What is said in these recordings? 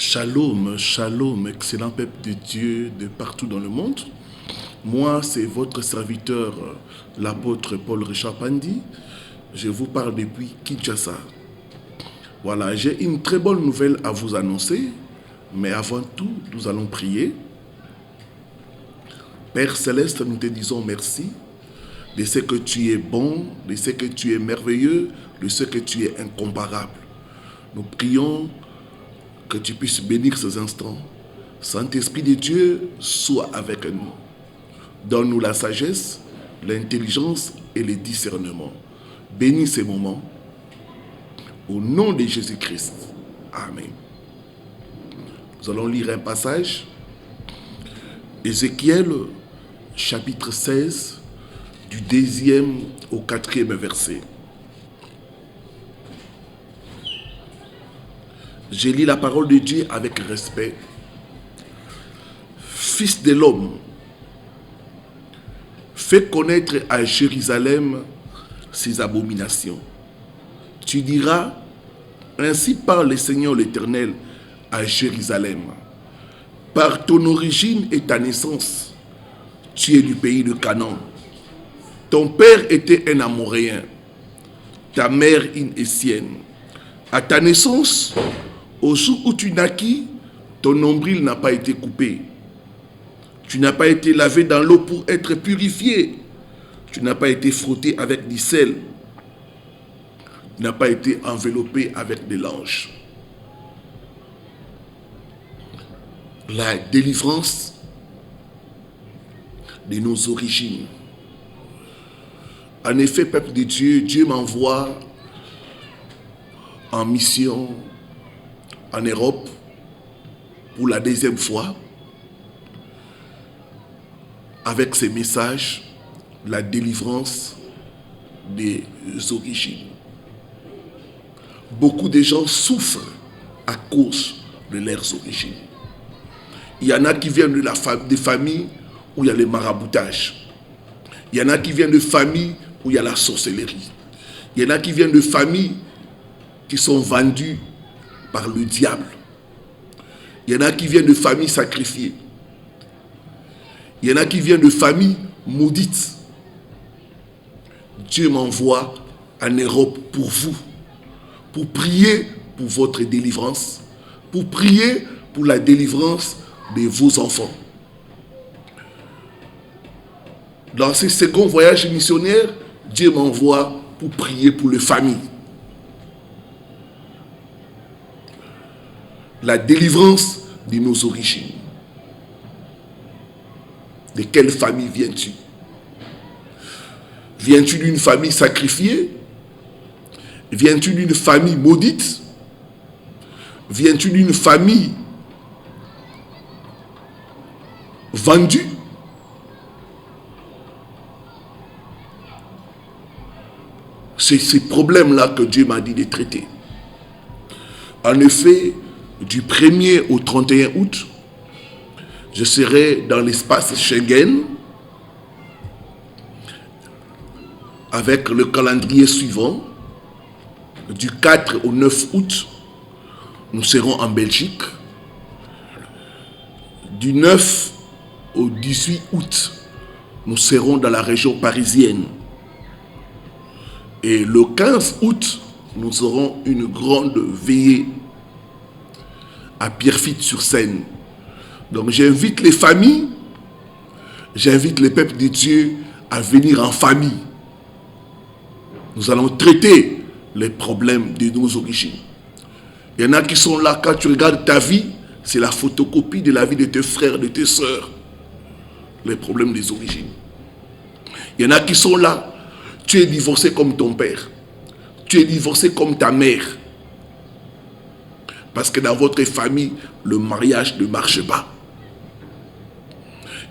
Shalom, shalom, excellent peuple de Dieu de partout dans le monde. Moi, c'est votre serviteur, l'apôtre Paul Richard Pandi. Je vous parle depuis Kinshasa. Voilà, j'ai une très bonne nouvelle à vous annoncer. Mais avant tout, nous allons prier. Père Céleste, nous te disons merci de ce que tu es bon, de ce que tu es merveilleux, de ce que tu es incomparable. Nous prions que tu puisses bénir ces instants. Saint-Esprit de Dieu, sois avec nous. Donne-nous la sagesse, l'intelligence et le discernement. Bénis ces moments. Au nom de Jésus-Christ. Amen. Nous allons lire un passage. Ézéchiel, chapitre 16, du 2e au 4e verset. Je lis la parole de Dieu avec respect. Fils de l'homme, fais connaître à Jérusalem ses abominations. Tu diras, ainsi parle le Seigneur l'Éternel à Jérusalem. Par ton origine et ta naissance, tu es du pays de Canaan. Ton père était un Amoréen, ta mère une Hessienne. À ta naissance, au jour où tu naquis, ton nombril n'a pas été coupé. Tu n'as pas été lavé dans l'eau pour être purifié. Tu n'as pas été frotté avec du sel. Tu n'as pas été enveloppé avec des langes. La délivrance de nos origines. En effet, peuple de Dieu, Dieu m'envoie en mission en Europe pour la deuxième fois avec ces messages, la délivrance des origines. Beaucoup de gens souffrent à cause de leurs origines. Il y en a qui viennent des familles où il y a le maraboutage. Il y en a qui viennent de familles où il y a la sorcellerie. Il y en a qui viennent de familles qui sont vendues par le diable. Il y en a qui viennent de familles sacrifiées. Il y en a qui viennent de familles maudites. Dieu m'envoie en Europe pour vous, pour prier pour votre délivrance, pour prier pour la délivrance de vos enfants. Dans ce second voyage missionnaire, Dieu m'envoie pour prier pour les familles. La délivrance de nos origines. De quelle famille viens-tu? Viens-tu d'une famille sacrifiée? Viens-tu d'une famille maudite? Viens-tu d'une famille vendue? C'est ces problèmes-là que Dieu m'a dit de traiter. En effet, du 1er au 31 août, je serai dans l'espace Schengen avec le calendrier suivant. Du 4 au 9 août, nous serons en Belgique. Du 9 au 18 août, nous serons dans la région parisienne. Et le 15 août, nous aurons une grande veillée à Pierrefitte-sur-Seine. Donc j'invite les familles, j'invite les peuples de Dieu à venir en famille. Nous allons traiter les problèmes de nos origines. Il y en a qui sont là, quand tu regardes ta vie, c'est la photocopie de la vie de tes frères, de tes sœurs. Les problèmes des origines. Il y en a qui sont là, tu es divorcé comme ton père. Tu es divorcé comme ta mère. Parce que dans votre famille, le mariage ne marche pas.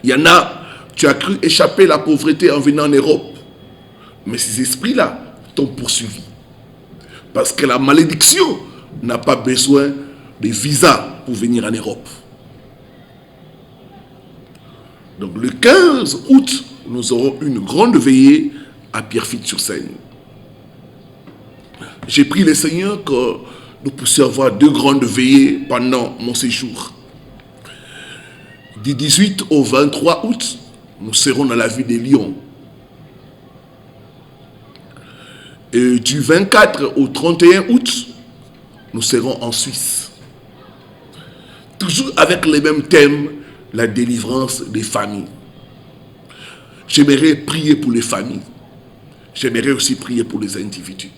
Il y en a, tu as cru échapper à la pauvreté en venant en Europe. Mais ces esprits-là t'ont poursuivi. Parce que la malédiction n'a pas besoin de visa pour venir en Europe. Donc le 15 août, nous aurons une grande veillée à Pierrefitte-sur-Seine. J'ai prié le Seigneur que nous puissions avoir 2 grandes veillées pendant mon séjour. Du 18 au 23 août, nous serons dans la ville de Lyon. Et du 24 au 31 août, nous serons en Suisse. Toujours avec les mêmes thèmes, la délivrance des familles. J'aimerais prier pour les familles. J'aimerais aussi prier pour les individus.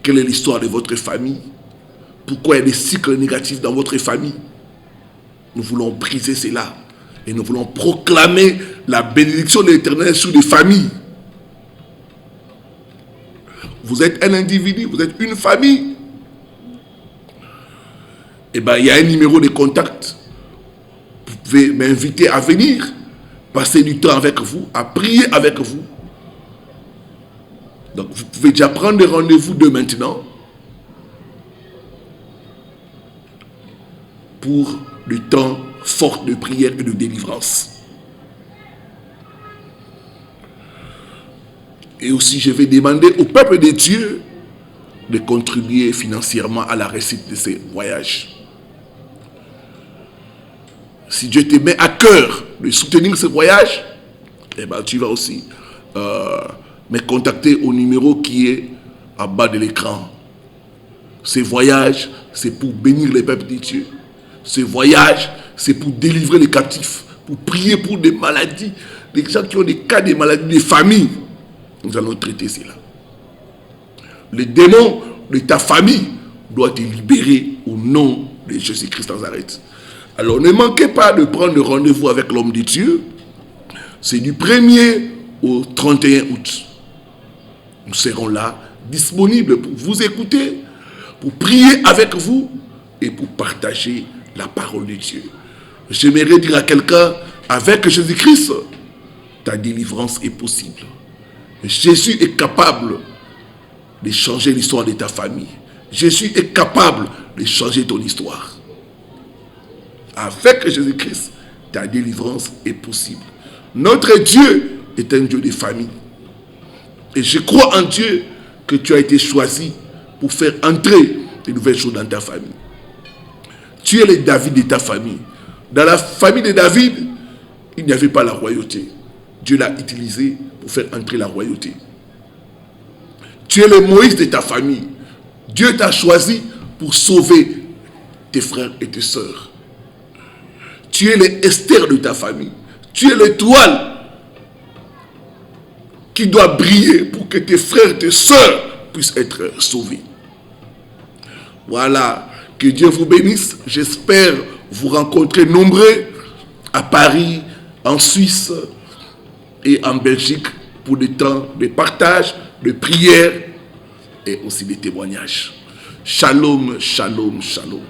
Quelle est l'histoire de votre famille? Pourquoi il y a des cycles négatifs dans votre famille? Nous voulons briser cela. Et nous voulons proclamer la bénédiction de l'Éternel sur les familles. Vous êtes un individu, vous êtes une famille. Eh bien, il y a un numéro de contact. Vous pouvez m'inviter à venir, passer du temps avec vous, à prier avec vous. Donc, vous pouvez déjà prendre des rendez-vous de maintenant pour le temps fort de prière et de délivrance. Et aussi, je vais demander au peuple de Dieu de contribuer financièrement à la réussite de ces voyages. Si Dieu te met à cœur de soutenir ce voyage, eh ben, tu vas aussi me contacter au numéro qui est en bas de l'écran. Ces voyages, c'est pour bénir les peuples de Dieu. Ce voyage, c'est pour délivrer les captifs, pour prier pour des maladies, les gens qui ont des cas de maladies, des familles. Nous allons traiter cela. Le démon de ta famille doit te libérer au nom de Jésus-Christ Nazareth. Alors ne manquez pas de prendre rendez-vous avec l'homme de Dieu. C'est du 1er au 31 août. Nous serons là, disponibles pour vous écouter, pour prier avec vous et pour partager la parole de Dieu. J'aimerais dire à quelqu'un, avec Jésus-Christ, ta délivrance est possible. Jésus est capable de changer l'histoire de ta famille. Jésus est capable de changer ton histoire. Avec Jésus-Christ, ta délivrance est possible. Notre Dieu est un Dieu de famille. Et je crois en Dieu que tu as été choisi pour faire entrer de nouvelles choses dans ta famille. Tu es le David de ta famille. Dans la famille de David, il n'y avait pas la royauté. Dieu l'a utilisé pour faire entrer la royauté. Tu es le Moïse de ta famille. Dieu t'a choisi pour sauver tes frères et tes sœurs. Tu es le Esther de ta famille. Tu es l'étoile qui doit briller pour que tes frères et tes sœurs puissent être sauvés. Voilà. Que Dieu vous bénisse. J'espère vous rencontrer nombreux à Paris, en Suisse et en Belgique pour des temps de partage, de prière et aussi des témoignages. Shalom, shalom, shalom.